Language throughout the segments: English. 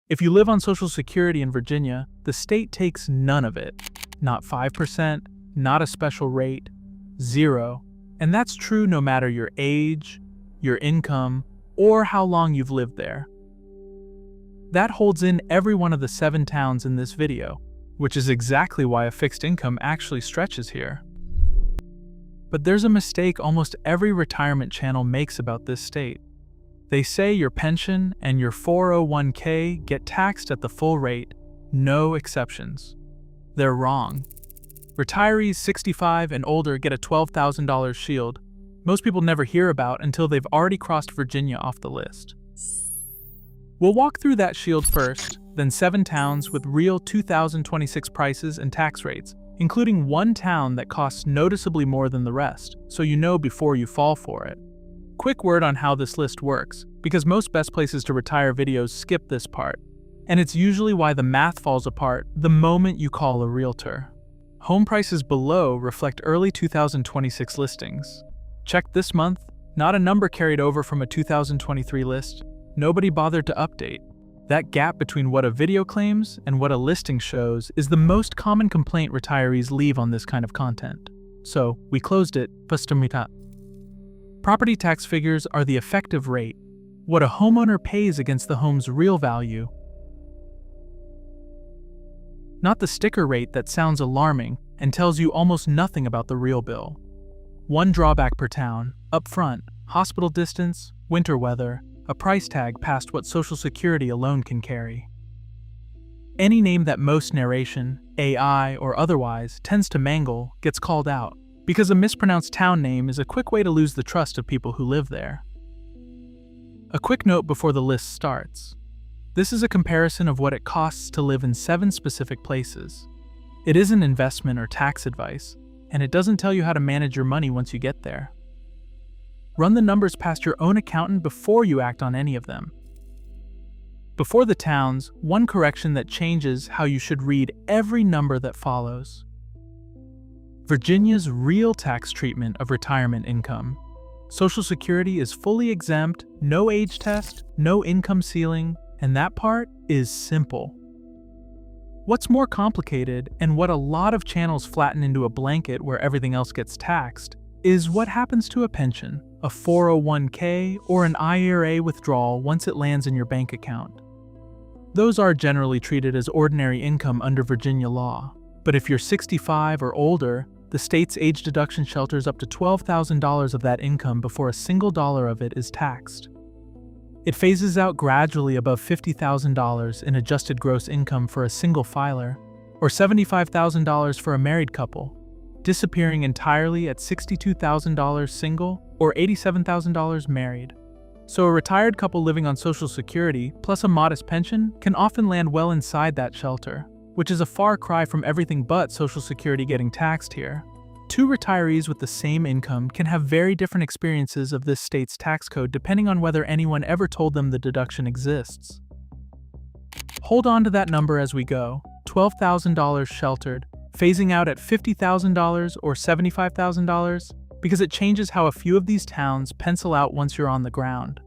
If you live on Social Security in Virginia, the state takes none of it. Not 5%, not a special rate, 0. And that's true no matter your age, your income, or how long you've lived there. That holds in every one of the 7 towns in this video, which is exactly why a fixed income actually stretches here. But there's a mistake almost every retirement channel makes about this state. They say your pension and your 401k get taxed at the full rate, no exceptions. They're wrong. Retirees 65 and older get a $12,000 shield most people never hear about until they've already crossed Virginia off the list. We'll walk through that shield first, then 7 towns with real 2026 prices and tax rates, including one town that costs noticeably more than the rest, so you know before you fall for it. Quick word on how this list works, because most best places to retire videos skip this part, and it's usually why the math falls apart the moment you call a realtor. Home prices below reflect early 2026 listings. Check this month, not a number carried over from a 2023 list. Nobody bothered to update. That gap between what a video claims and what a listing shows is the most common complaint retirees leave on this kind of content. So, we closed it. Property tax figures are the effective rate, what a homeowner pays against the home's real value. Not the sticker rate that sounds alarming and tells you almost nothing about the real bill. One drawback per town, upfront, hospital distance, winter weather, a price tag past what Social Security alone can carry. Any name that most narration, AI or otherwise, tends to mangle gets called out, because a mispronounced town name is a quick way to lose the trust of people who live there. A quick note before the list starts. This is a comparison of what it costs to live in 7 specific places. It isn't investment or tax advice, and it doesn't tell you how to manage your money once you get there. Run the numbers past your own accountant before you act on any of them. Before the towns, one correction that changes how you should read every number that follows. Virginia's real tax treatment of retirement income. Social Security is fully exempt, no age test, no income ceiling, and that part is simple. What's more complicated, and what a lot of channels flatten into a blanket where everything else gets taxed, is what happens to a pension, a 401k, or an IRA withdrawal once it lands in your bank account. Those are generally treated as ordinary income under Virginia law, but if you're 65 or older, the state's age deduction shelters up to $12,000 of that income before a single dollar of it is taxed. It phases out gradually above $50,000 in adjusted gross income for a single filer, or $75,000 for a married couple, disappearing entirely at $62,000 single or $87,000 married. So a retired couple living on Social Security plus a modest pension can often land well inside that shelter, which is a far cry from everything but Social Security getting taxed here. 2 retirees with the same income can have very different experiences of this state's tax code depending on whether anyone ever told them the deduction exists. Hold on to that number as we go, $12,000 sheltered, phasing out at $50,000 or $75,000, because it changes how a few of these towns pencil out once you're on the ground.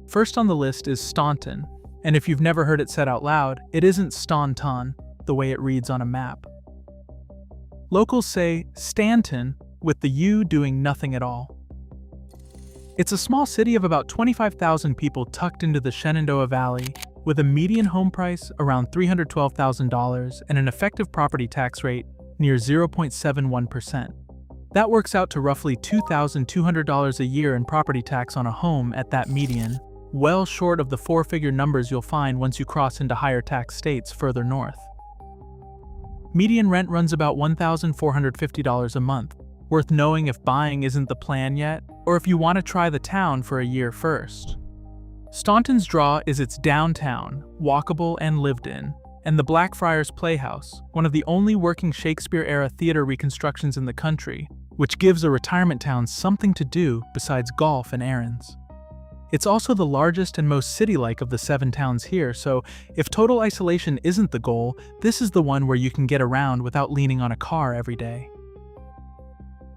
First on the list is Staunton, and if you've never heard it said out loud, it isn't Staunton, the way it reads on a map. Locals say Stanton, with the U doing nothing at all. It's a small city of about 25,000 people tucked into the Shenandoah Valley, with a median home price around $312,000 and an effective property tax rate near 0.71%. That works out to roughly $2,200 a year in property tax on a home at that median, well short of the 4-figure numbers you'll find once you cross into higher tax states further north. Median rent runs about $1,450 a month, worth knowing if buying isn't the plan yet, or if you want to try the town for a year first. Staunton's draw is its downtown, walkable and lived in, and the Blackfriars Playhouse, one of the only working Shakespeare-era theater reconstructions in the country, which gives a retirement town something to do besides golf and errands. It's also the largest and most city-like of the 7 towns here, so if total isolation isn't the goal, this is the one where you can get around without leaning on a car every day.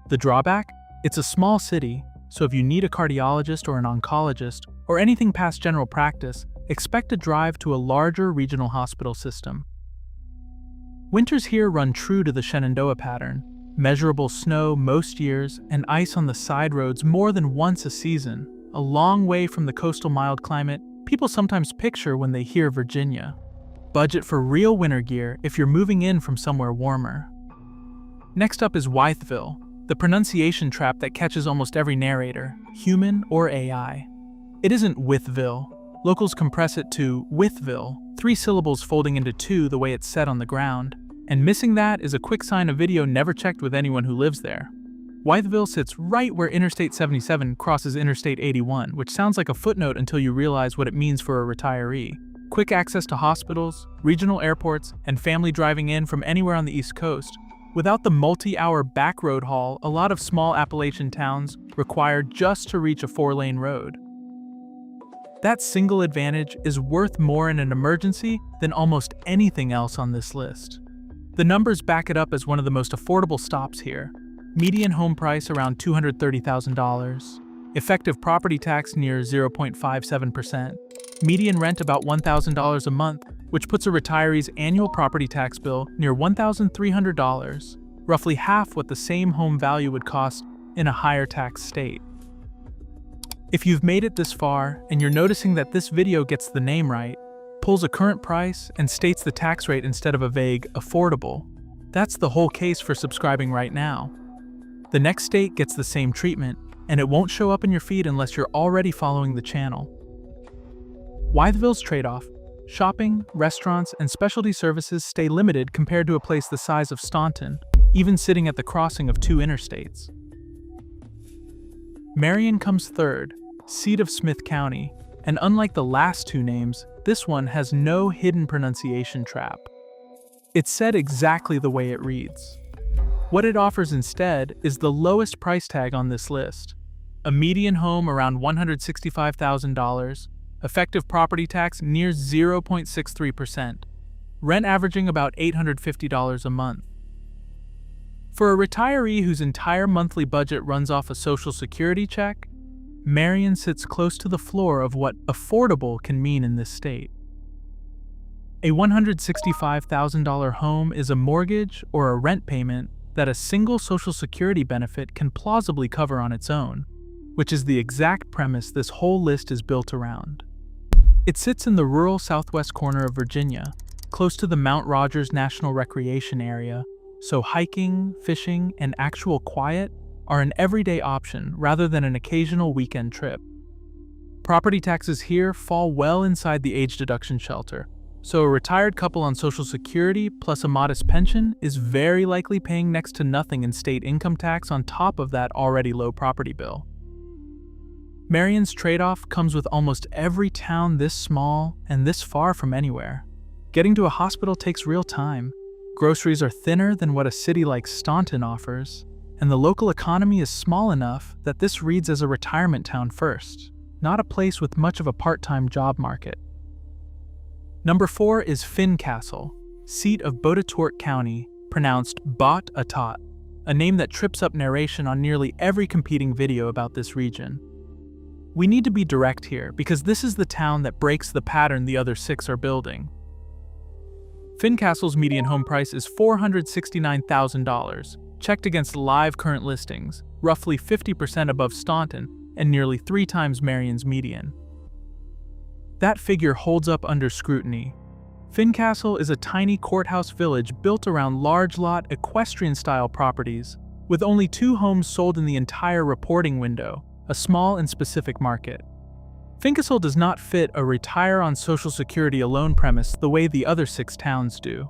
The drawback? It's a small city, so if you need a cardiologist or an oncologist, or anything past general practice, expect a drive to a larger regional hospital system. Winters here run true to the Shenandoah pattern: measurable snow most years and ice on the side roads more than once a season, a long way from the coastal mild climate people sometimes picture when they hear Virginia. Budget for real winter gear if you're moving in from somewhere warmer. Next up is Wytheville, the pronunciation trap that catches almost every narrator, human or AI. It isn't Wytheville. Locals compress it to Wytheville, 3 syllables folding into 2 the way it's said on the ground, and missing that is a quick sign of video never checked with anyone who lives there. Wytheville sits right where Interstate 77 crosses Interstate 81, which sounds like a footnote until you realize what it means for a retiree. Quick access to hospitals, regional airports, and family driving in from anywhere on the East Coast. Without the multi-hour back road haul a lot of small Appalachian towns require just to reach a 4-lane road. That single advantage is worth more in an emergency than almost anything else on this list. The numbers back it up as one of the most affordable stops here. Median home price around $230,000. Effective property tax near 0.57%. Median rent about $1,000 a month, which puts a retiree's annual property tax bill near $1,300, roughly half what the same home value would cost in a higher tax state. If you've made it this far and you're noticing that this video gets the name right, pulls a current price, and states the tax rate instead of a vague affordable, that's the whole case for subscribing right now. The next state gets the same treatment, and it won't show up in your feed unless you're already following the channel. Wytheville's trade-off: shopping, restaurants, and specialty services stay limited compared to a place the size of Staunton, even sitting at the crossing of 2 interstates. Marion comes third, seat of Smith County, and unlike the last 2 names, this one has no hidden pronunciation trap. It's said exactly the way it reads. What it offers instead is the lowest price tag on this list: a median home around $165,000, effective property tax near 0.63%, rent averaging about $850 a month. For a retiree whose entire monthly budget runs off a Social Security check, Marion sits close to the floor of what affordable can mean in this state. A $165,000 home is a mortgage or a rent payment that a single Social Security benefit can plausibly cover on its own, which is the exact premise this whole list is built around. It sits in the rural southwest corner of Virginia, close to the Mount Rogers National Recreation Area, so hiking, fishing, and actual quiet are an everyday option rather than an occasional weekend trip. Property taxes here fall well inside the age deduction shelter, so a retired couple on Social Security plus a modest pension is very likely paying next to nothing in state income tax on top of that already low property bill. Marion's trade-off comes with almost every town this small and this far from anywhere. Getting to a hospital takes real time, groceries are thinner than what a city like Staunton offers, and the local economy is small enough that this reads as a retirement town first, not a place with much of a part-time job market. Number 4 is Fincastle, seat of Buena County, pronounced Bot-a-tot, a name that trips up narration on nearly every competing video about this region. We need to be direct here because this is the town that breaks the pattern the other 6 are building. Fincastle's median home price is $469,000, checked against live current listings, roughly 50% above Staunton and nearly 3 times Marion's median. That figure holds up under scrutiny. Fincastle is a tiny courthouse village built around large-lot, equestrian-style properties, with only 2 homes sold in the entire reporting window, a small and specific market. Fincastle does not fit a retire on Social Security alone premise the way the other 6 towns do.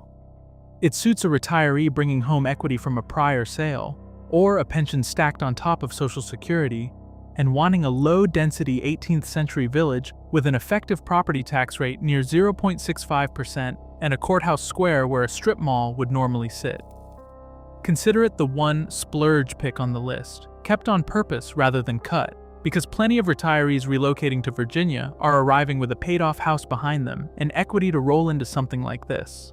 It suits a retiree bringing home equity from a prior sale, or a pension stacked on top of Social Security, and wanting a low-density 18th century village with an effective property tax rate near 0.65% and a courthouse square where a strip mall would normally sit. Consider it the one Splurge pick on the list, kept on purpose rather than cut, because plenty of retirees relocating to Virginia are arriving with a paid-off house behind them and equity to roll into something like this.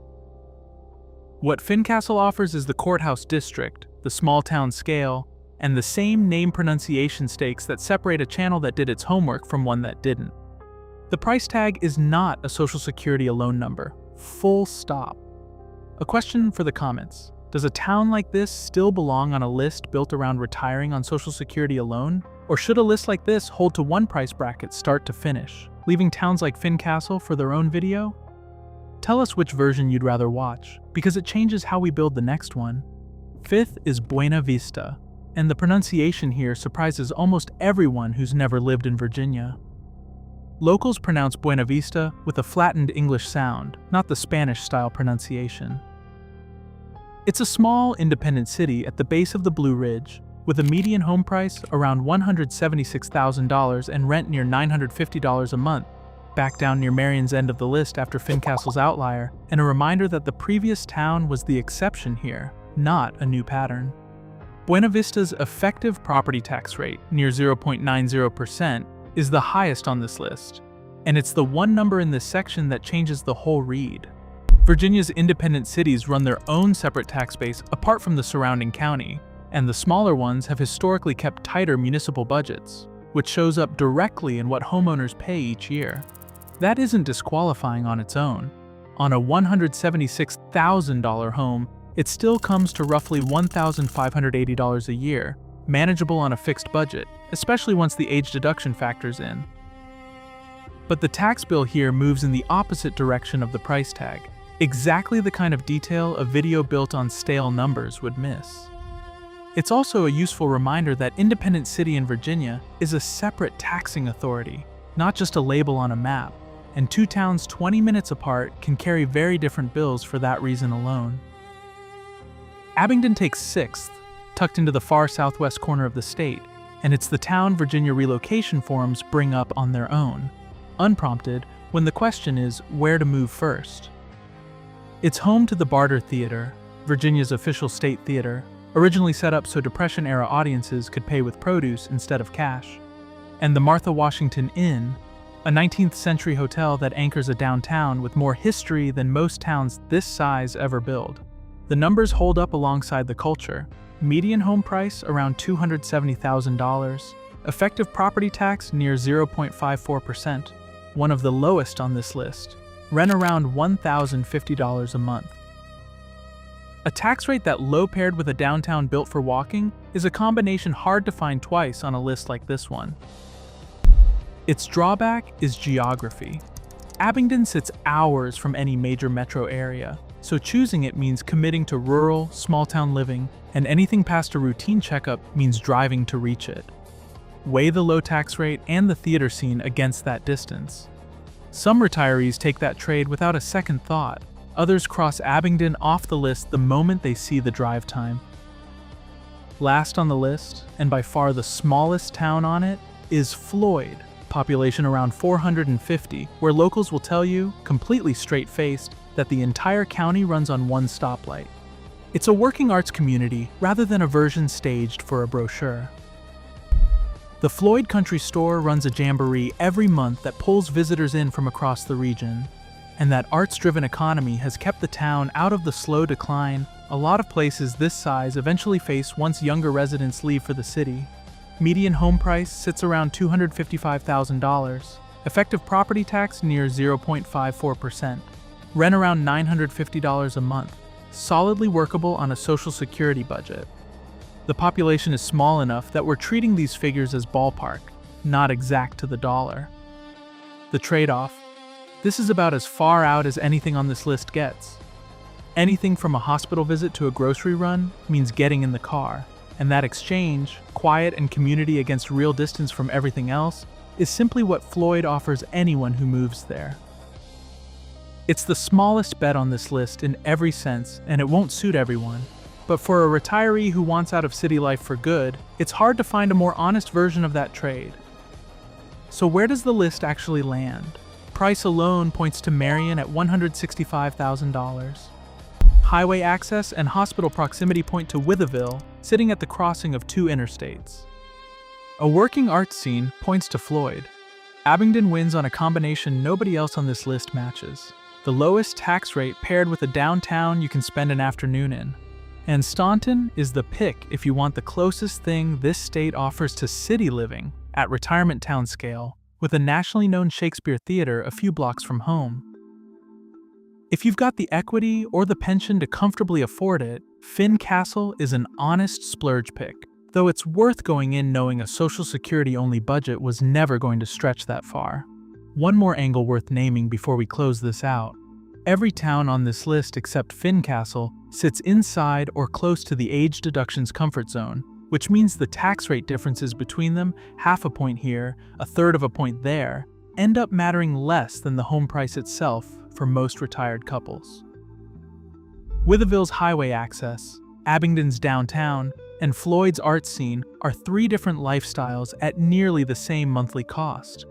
What Fincastle offers is the courthouse district, the small-town scale, and the same name pronunciation stakes that separate a channel that did its homework from one that didn't. The price tag is not a Social Security alone number. Full stop. A question for the comments. Does a town like this still belong on a list built around retiring on Social Security alone? Or should a list like this hold to one price bracket start to finish, leaving towns like Fincastle for their own video? Tell us which version you'd rather watch, because it changes how we build the next one. Fifth is Buena Vista, and the pronunciation here surprises almost everyone who's never lived in Virginia. Locals pronounce Buena Vista with a flattened English sound, not the Spanish-style pronunciation. It's a small, independent city at the base of the Blue Ridge, with a median home price around $176,000 and rent near $950 a month, back down near Marion's end of the list after Fincastle's outlier, and a reminder that the previous town was the exception here, not a new pattern. Buena Vista's effective property tax rate, near 0.90%, is the highest on this list, and it's the one number in this section that changes the whole read. Virginia's independent cities run their own separate tax base apart from the surrounding county, and the smaller ones have historically kept tighter municipal budgets, which shows up directly in what homeowners pay each year. That isn't disqualifying on its own. On a $176,000 home, it still comes to roughly $1,580 a year, manageable on a fixed budget, especially once the age deduction factors in. But the tax bill here moves in the opposite direction of the price tag, exactly the kind of detail a video built on stale numbers would miss. It's also a useful reminder that Independent City in Virginia is a separate taxing authority, not just a label on a map, and two towns 20 minutes apart can carry very different bills for that reason alone. Abingdon takes sixth, tucked into the far southwest corner of the state, and it's the town Virginia relocation forums bring up on their own, unprompted, when the question is where to move first. It's home to the Barter Theater, Virginia's official state theater, originally set up so Depression-era audiences could pay with produce instead of cash, and the Martha Washington Inn, a 19th century hotel that anchors a downtown with more history than most towns this size ever build. The numbers hold up alongside the culture. Median home price around $270,000, effective property tax near 0.54%, one of the lowest on this list, rent around $1,050 a month. A tax rate that low paired with a downtown built for walking is a combination hard to find twice on a list like this one. Its drawback is geography. Abingdon sits hours from any major metro area, so choosing it means committing to rural, small-town living, and anything past a routine checkup means driving to reach it. Weigh the low tax rate and the theater scene against that distance. Some retirees take that trade without a second thought. Others cross Abingdon off the list the moment they see the drive time. Last on the list, and by far the smallest town on it, is Floyd, population around 450, where locals will tell you, completely straight-faced, that the entire county runs on one stoplight. It's a working arts community rather than a version staged for a brochure. The Floyd Country Store runs a jamboree every month that pulls visitors in from across the region, and that arts-driven economy has kept the town out of the slow decline a lot of places this size eventually face once younger residents leave for the city. Median home price sits around $255,000, effective property tax near 0.54%, rent around $950 a month, solidly workable on a Social Security budget. The population is small enough that we're treating these figures as ballpark, not exact to the dollar. The trade-off: this is about as far out as anything on this list gets. Anything from a hospital visit to a grocery run means getting in the car, and that exchange, quiet and community against real distance from everything else, is simply what Floyd offers anyone who moves there. It's the smallest bet on this list in every sense, and it won't suit everyone. But for a retiree who wants out of city life for good, it's hard to find a more honest version of that trade. So where does the list actually land? Price alone points to Marion at $165,000. Highway access and hospital proximity point to Wytheville, sitting at the crossing of two interstates. A working arts scene points to Floyd. Abingdon wins on a combination nobody else on this list matches. The lowest tax rate paired with a downtown you can spend an afternoon in. And Staunton is the pick if you want the closest thing this state offers to city living at retirement town scale, with a nationally known Shakespeare theater a few blocks from home. If you've got the equity or the pension to comfortably afford it, Fincastle is an honest splurge pick, though it's worth going in knowing a Social Security-only budget was never going to stretch that far. One more angle worth naming before we close this out. Every town on this list except Fincastle sits inside or close to the age deduction's comfort zone, which means the tax rate differences between them, half a point here, a third of a point there, end up mattering less than the home price itself for most retired couples. Wytheville's highway access, Abingdon's downtown, and Floyd's art scene are three different lifestyles at nearly the same monthly cost.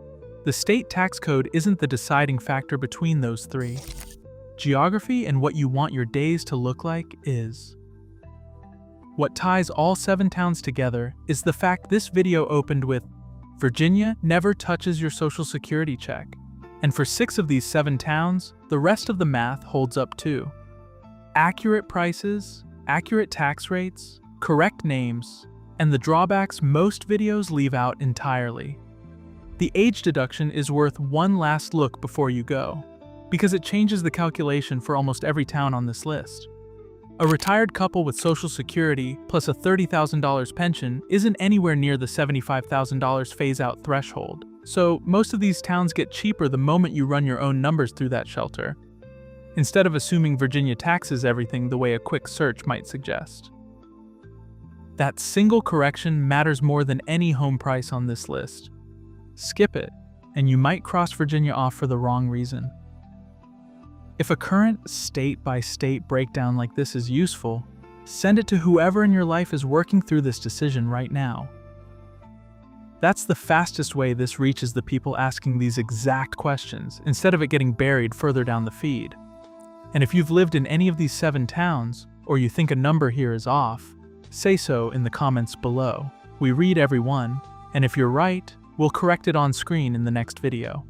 The state tax code isn't the deciding factor between those three. Geography and what you want your days to look like is. What ties all 7 towns together is the fact this video opened with, Virginia never touches your Social Security check. And for 6 of these 7 towns, the rest of the math holds up too. Accurate prices, accurate tax rates, correct names, and the drawbacks most videos leave out entirely. The age deduction is worth one last look before you go, because it changes the calculation for almost every town on this list. A retired couple with Social Security plus a $30,000 pension isn't anywhere near the $75,000 phase-out threshold, so most of these towns get cheaper the moment you run your own numbers through that shelter, instead of assuming Virginia taxes everything the way a quick search might suggest. That single correction matters more than any home price on this list. Skip it, and you might cross Virginia off for the wrong reason. If a current state-by-state breakdown like this is useful, send it to whoever in your life is working through this decision right now. That's the fastest way this reaches the people asking these exact questions, instead of it getting buried further down the feed. And if you've lived in any of these 7 towns, or you think a number here is off, say so in the comments below. We read every one, and if you're right, we'll correct it on screen in the next video.